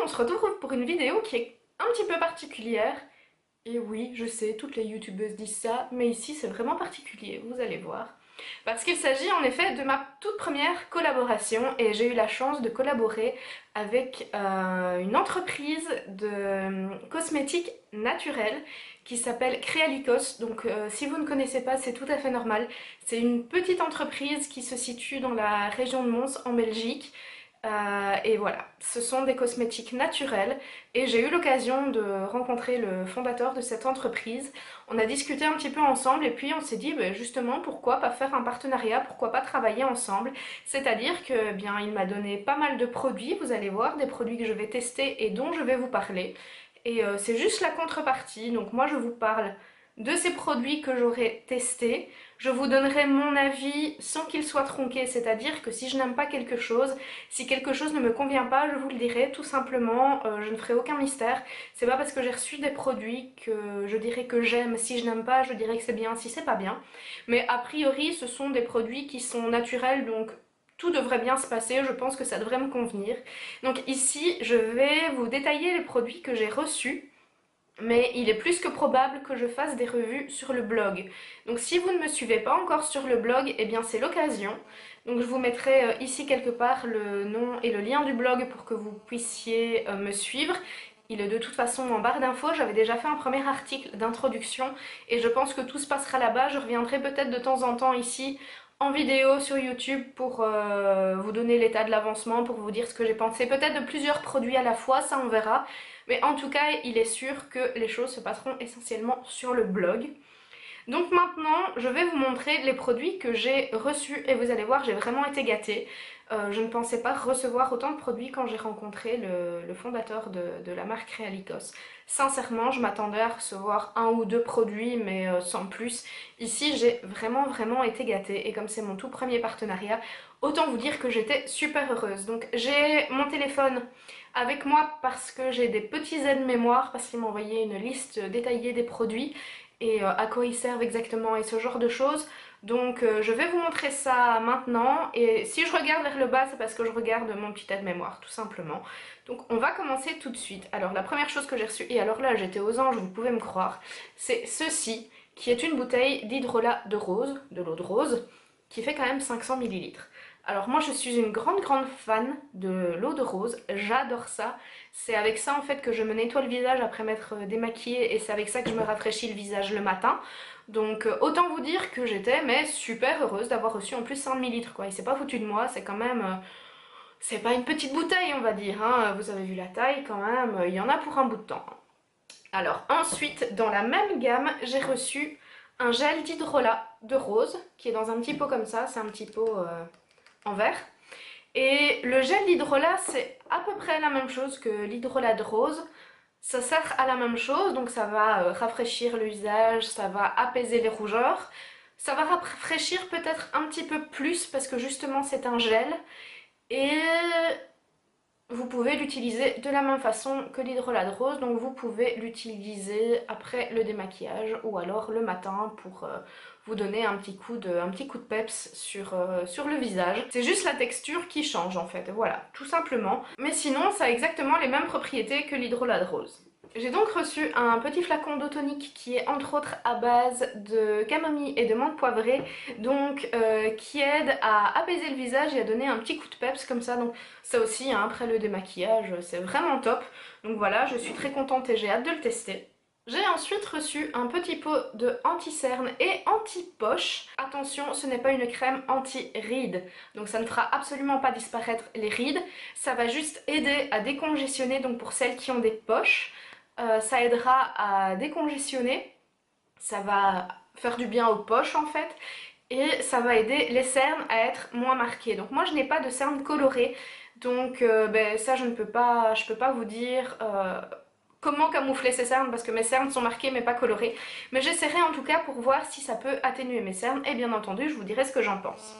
on se retrouve pour une vidéo qui est un petit peu particulière. Et oui, je sais, toutes les youtubeuses disent ça, mais ici c'est vraiment particulier, vous allez voir. Parce qu'il s'agit en effet de ma toute première collaboration et j'ai eu la chance de collaborer avec une entreprise de cosmétiques naturels qui s'appelle Créalicos. Donc si vous ne connaissez pas, c'est tout à fait normal. C'est une petite entreprise qui se situe dans la région de Mons en Belgique. Et voilà, ce sont des cosmétiques naturels et j'ai eu l'occasion de rencontrer le fondateur de cette entreprise. On a discuté un petit peu ensemble et puis on s'est dit justement pourquoi pas faire un partenariat, pourquoi pas travailler ensemble. C'est-à-dire que il m'a donné pas mal de produits, vous allez voir, des produits que je vais tester et dont je vais vous parler. Et c'est juste la contrepartie, donc moi je vous parle de ces produits que j'aurai testés. Je vous donnerai mon avis sans qu'il soit tronqué, c'est-à-dire que si je n'aime pas quelque chose, si quelque chose ne me convient pas, je vous le dirai tout simplement, je ne ferai aucun mystère. C'est pas parce que j'ai reçu des produits que je dirais que j'aime, si je n'aime pas, je dirais que c'est bien, si c'est pas bien. Mais a priori, ce sont des produits qui sont naturels, donc tout devrait bien se passer, je pense que ça devrait me convenir. Donc ici, je vais vous détailler les produits que j'ai reçus. Mais il est plus que probable que je fasse des revues sur le blog. Donc si vous ne me suivez pas encore sur le blog, eh bien c'est l'occasion. Donc je vous mettrai ici quelque part le nom et le lien du blog pour que vous puissiez me suivre. Il est de toute façon en barre d'infos, j'avais déjà fait un premier article d'introduction et je pense que tout se passera là-bas. Je reviendrai peut-être de temps en temps ici en vidéo sur YouTube pour vous donner l'état de l'avancement, pour vous dire ce que j'ai pensé. Peut-être de plusieurs produits à la fois, ça on verra. Mais en tout cas, il est sûr que les choses se passeront essentiellement sur le blog. Donc maintenant, je vais vous montrer les produits que j'ai reçus et vous allez voir, j'ai vraiment été gâtée. Je ne pensais pas recevoir autant de produits quand j'ai rencontré le fondateur de la marque Realicos. Sincèrement, je m'attendais à recevoir un ou deux produits, mais sans plus. Ici, j'ai vraiment été gâtée et comme c'est mon tout premier partenariat, autant vous dire que j'étais super heureuse. Donc j'ai mon téléphone avec moi parce que j'ai des petits aides-mémoire, parce qu'ils m'ont envoyé une liste détaillée des produits et à quoi ils servent exactement et ce genre de choses. Donc je vais vous montrer ça maintenant et si je regarde vers le bas c'est parce que je regarde mon petit aide-mémoire tout simplement. Donc on va commencer tout de suite. Alors la première chose que j'ai reçue, et alors là j'étais aux anges, vous pouvez me croire, c'est ceci qui est une bouteille d'hydrolat de rose, de l'eau de rose, qui fait quand même 500 millilitres. Alors moi je suis une grande fan de l'eau de rose, j'adore ça. C'est avec ça en fait que je me nettoie le visage après m'être démaquillée et c'est avec ça que je me rafraîchis le visage le matin. Donc autant vous dire que j'étais mais super heureuse d'avoir reçu en plus 100 millilitres quoi. Il s'est pas foutu de moi, c'est quand même... c'est pas une petite bouteille on va dire, hein. Vous avez vu la taille quand même, il y en a pour un bout de temps. Alors ensuite, dans la même gamme, j'ai reçu un gel d'hydrolat de rose qui est dans un petit pot comme ça, c'est un petit pot en verre. Et le gel d'hydrolat, c'est à peu près la même chose que l'hydrolat de rose. Ça sert à la même chose, donc ça va rafraîchir le visage, ça va apaiser les rougeurs. Ça va rafraîchir peut-être un petit peu plus parce que justement c'est un gel. Et vous pouvez l'utiliser de la même façon que l'hydrolat de rose, donc vous pouvez l'utiliser après le démaquillage ou alors le matin pour vous donner un petit coup de peps sur le visage. C'est juste la texture qui change en fait, voilà, tout simplement. Mais sinon, ça a exactement les mêmes propriétés que l'hydrolat de rose. J'ai donc reçu un petit flacon d'eau tonique qui est entre autres à base de camomille et de menthe poivrée, donc qui aide à apaiser le visage et à donner un petit coup de peps comme ça. Donc ça aussi, hein, après le démaquillage, c'est vraiment top. Donc voilà, je suis très contente et j'ai hâte de le tester. J'ai ensuite reçu un petit pot de anti-cerne et anti-poche. Attention, ce n'est pas une crème anti-rides, donc ça ne fera absolument pas disparaître les rides. Ça va juste aider à décongestionner, donc pour celles qui ont des poches. Ça aidera à décongestionner, ça va faire du bien aux poches en fait, et ça va aider les cernes à être moins marquées. Donc moi je n'ai pas de cernes colorées, donc ça je peux pas vous dire comment camoufler ces cernes parce que mes cernes sont marquées mais pas colorées. Mais j'essaierai en tout cas pour voir si ça peut atténuer mes cernes et bien entendu je vous dirai ce que j'en pense.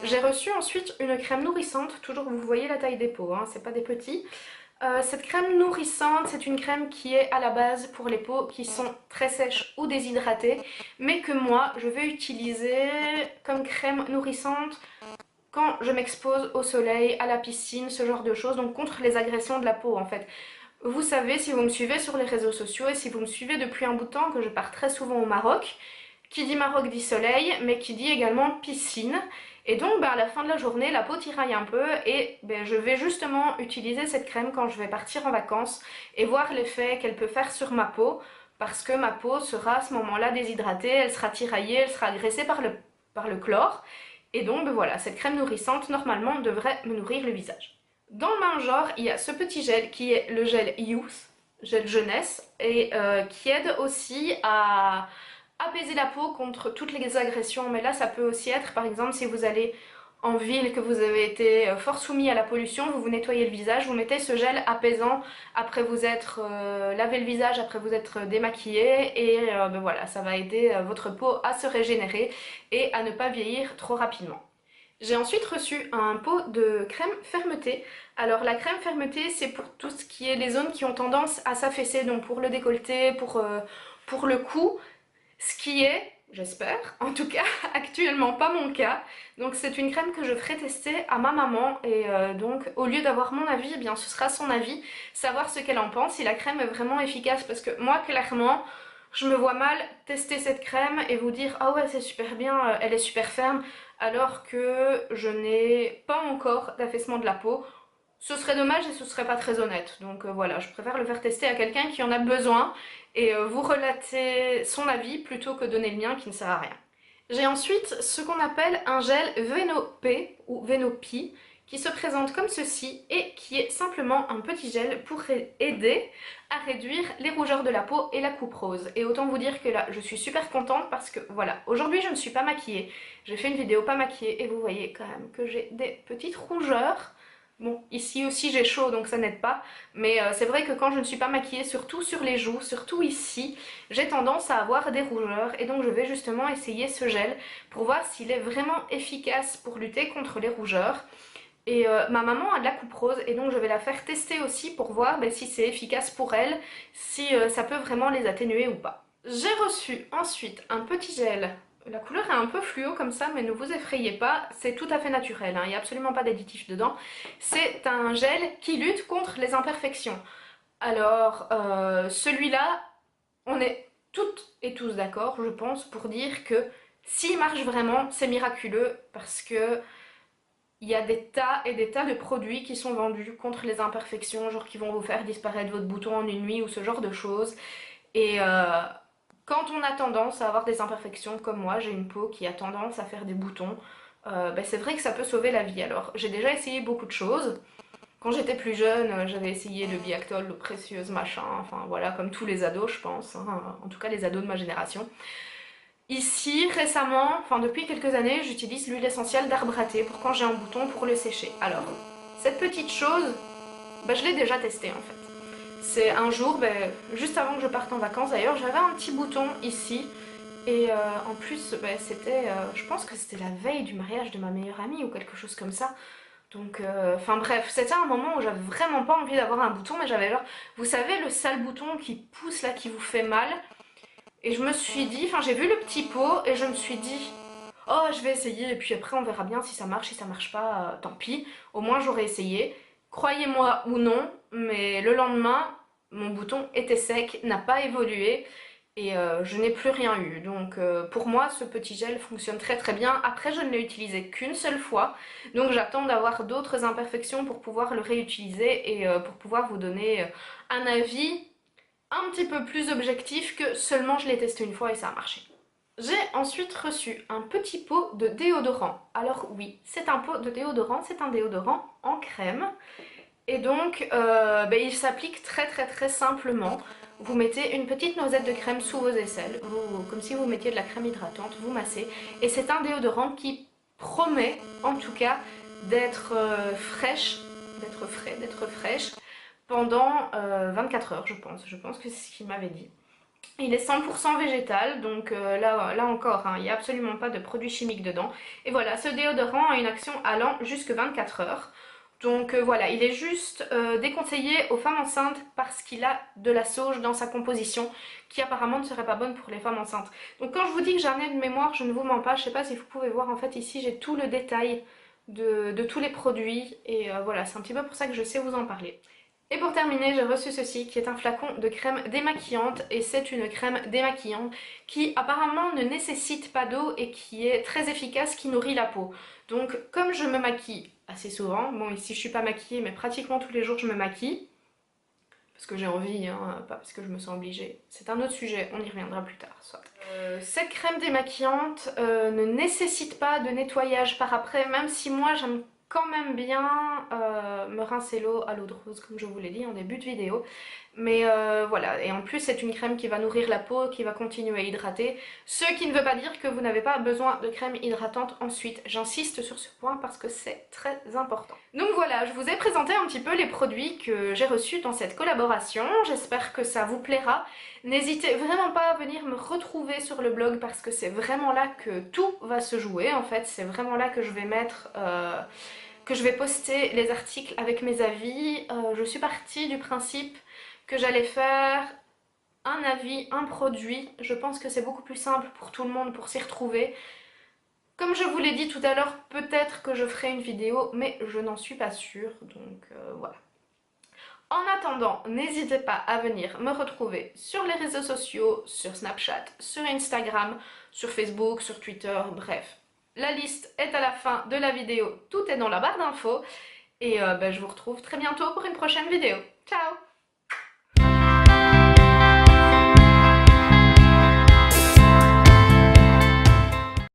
J'ai reçu ensuite une crème nourrissante, toujours vous voyez la taille des pots, hein, c'est pas des petits. Cette crème nourrissante, c'est une crème qui est à la base pour les peaux qui sont très sèches ou déshydratées, mais que moi je vais utiliser comme crème nourrissante quand je m'expose au soleil, à la piscine, ce genre de choses, donc contre les agressions de la peau en fait. Vous savez, si vous me suivez sur les réseaux sociaux et si vous me suivez depuis un bout de temps, que je pars très souvent au Maroc. Qui dit Maroc dit soleil, mais qui dit également piscine. Et donc à la fin de la journée, la peau tiraille un peu et je vais justement utiliser cette crème quand je vais partir en vacances et voir l'effet qu'elle peut faire sur ma peau, parce que ma peau sera à ce moment-là déshydratée, elle sera tiraillée, elle sera agressée par le chlore. Et donc voilà, cette crème nourrissante normalement devrait me nourrir le visage. Dans le même genre, il y a ce petit gel qui est le gel Youth, gel jeunesse, et qui aide aussi à apaiser la peau contre toutes les agressions. Mais là, ça peut aussi être, par exemple, si vous allez en ville, que vous avez été fort soumis à la pollution, vous vous nettoyez le visage, vous mettez ce gel apaisant après vous être lavé le visage, après vous être démaquillé, et voilà, ça va aider votre peau à se régénérer et à ne pas vieillir trop rapidement. J'ai ensuite reçu un pot de crème fermeté. Alors la crème fermeté, c'est pour tout ce qui est les zones qui ont tendance à s'affaisser, donc pour le décolleté, pour le cou, ce qui est, j'espère, en tout cas actuellement pas mon cas. Donc c'est une crème que je ferai tester à ma maman et donc au lieu d'avoir mon avis, eh bien ce sera son avis, savoir ce qu'elle en pense, si la crème est vraiment efficace, parce que moi clairement, je me vois mal tester cette crème et vous dire ah ouais c'est super bien, elle est super ferme, alors que je n'ai pas encore d'affaissement de la peau. Ce serait dommage et ce serait pas très honnête. Donc voilà, je préfère le faire tester à quelqu'un qui en a besoin et vous relater son avis plutôt que donner le mien qui ne sert à rien. J'ai ensuite ce qu'on appelle un gel Venopé ou Venopi qui se présente comme ceci et qui est simplement un petit gel pour aider à réduire les rougeurs de la peau et la coupe rose. Et autant vous dire que là, je suis super contente parce que voilà, aujourd'hui je ne suis pas maquillée. J'ai fait une vidéo pas maquillée et vous voyez quand même que j'ai des petites rougeurs. Bon, ici aussi j'ai chaud donc ça n'aide pas, mais c'est vrai que quand je ne suis pas maquillée, surtout sur les joues, surtout ici, j'ai tendance à avoir des rougeurs et donc je vais justement essayer ce gel pour voir s'il est vraiment efficace pour lutter contre les rougeurs. Et ma maman a de la coupe rose et donc je vais la faire tester aussi pour voir si c'est efficace pour elle, si ça peut vraiment les atténuer ou pas. J'ai reçu ensuite un petit gel. La couleur est un peu fluo comme ça, mais ne vous effrayez pas, c'est tout à fait naturel, hein, il n'y a absolument pas d'additif dedans. C'est un gel qui lutte contre les imperfections. Alors, celui-là, on est toutes et tous d'accord, je pense, pour dire que s'il marche vraiment, c'est miraculeux, parce que il y a des tas et des tas de produits qui sont vendus contre les imperfections, genre qui vont vous faire disparaître votre bouton en une nuit ou ce genre de choses. Et quand on a tendance à avoir des imperfections comme moi, j'ai une peau qui a tendance à faire des boutons, c'est vrai que ça peut sauver la vie. Alors j'ai déjà essayé beaucoup de choses. Quand j'étais plus jeune, j'avais essayé le Biactol, le précieuse machin, enfin voilà, comme tous les ados je pense, hein, en tout cas les ados de ma génération. Ici, récemment, enfin depuis quelques années, j'utilise l'huile essentielle d'arbre à thé pour quand j'ai un bouton pour le sécher. Alors, cette petite chose, je l'ai déjà testée en fait. C'est un jour, juste avant que je parte en vacances d'ailleurs, j'avais un petit bouton ici. Et en plus, c'était, je pense que c'était la veille du mariage de ma meilleure amie ou quelque chose comme ça. Donc, enfin bref, c'était un moment où j'avais vraiment pas envie d'avoir un bouton, mais j'avais genre, vous savez, le sale bouton qui pousse là, qui vous fait mal. Et je me suis dit, enfin j'ai vu le petit pot et je me suis dit, oh je vais essayer et puis après on verra bien si ça marche, si ça marche pas, tant pis, au moins j'aurais essayé. Croyez-moi ou non, mais le lendemain, mon bouton était sec, n'a pas évolué et je n'ai plus rien eu. Donc pour moi, ce petit gel fonctionne très très bien. Après, je ne l'ai utilisé qu'une seule fois, donc j'attends d'avoir d'autres imperfections pour pouvoir le réutiliser et pour pouvoir vous donner un avis un petit peu plus objectif que seulement je l'ai testé une fois et ça a marché. J'ai ensuite reçu un petit pot de déodorant. Alors oui, c'est un pot de déodorant, c'est un déodorant en crème. Et donc, il s'applique très très très simplement. Vous mettez une petite noisette de crème sous vos aisselles, comme si vous mettiez de la crème hydratante, vous massez. Et c'est un déodorant qui promet, en tout cas, d'être fraîche, d'être frais, d'être fraîche pendant 24 heures, je pense. Je pense que c'est ce qu'il m'avait dit. Il est 100% végétal, donc là encore, hein, il n'y a absolument pas de produits chimiques dedans. Et voilà, ce déodorant a une action allant jusque 24 heures. Donc voilà, il est juste déconseillé aux femmes enceintes parce qu'il a de la sauge dans sa composition qui apparemment ne serait pas bonne pour les femmes enceintes. Donc quand je vous dis que j'ai un nez de mémoire, je ne vous mens pas, je ne sais pas si vous pouvez voir, en fait ici j'ai tout le détail de tous les produits et voilà, c'est un petit peu pour ça que je sais vous en parler. Et pour terminer, j'ai reçu ceci qui est un flacon de crème démaquillante et c'est une crème démaquillante qui apparemment ne nécessite pas d'eau et qui est très efficace, qui nourrit la peau. Donc comme je me maquille assez souvent, bon ici je suis pas maquillée mais pratiquement tous les jours je me maquille, parce que j'ai envie, hein, pas parce que je me sens obligée. C'est un autre sujet, on y reviendra plus tard. Soit. Cette crème démaquillante ne nécessite pas de nettoyage par après, même si moi j'aime quand même bien me rincer l'eau à l'eau de rose, comme je vous l'ai dit en début de vidéo. Mais voilà, et en plus c'est une crème qui va nourrir la peau, qui va continuer à hydrater, ce qui ne veut pas dire que vous n'avez pas besoin de crème hydratante ensuite. J'insiste sur ce point parce que c'est très important. Donc voilà, je vous ai présenté un petit peu les produits que j'ai reçus dans cette collaboration, j'espère que ça vous plaira. N'hésitez vraiment pas à venir me retrouver sur le blog parce que c'est vraiment là que tout va se jouer en fait, c'est vraiment là que je vais mettre... que je vais poster les articles avec mes avis. Je suis partie du principe que j'allais faire un avis, un produit. Je pense que c'est beaucoup plus simple pour tout le monde pour s'y retrouver. Comme je vous l'ai dit tout à l'heure, peut-être que je ferai une vidéo, mais je n'en suis pas sûre, donc voilà. En attendant, n'hésitez pas à venir me retrouver sur les réseaux sociaux, sur Snapchat, sur Instagram, sur Facebook, sur Twitter, bref. La liste est à la fin de la vidéo, tout est dans la barre d'infos. Et je vous retrouve très bientôt pour une prochaine vidéo. Ciao!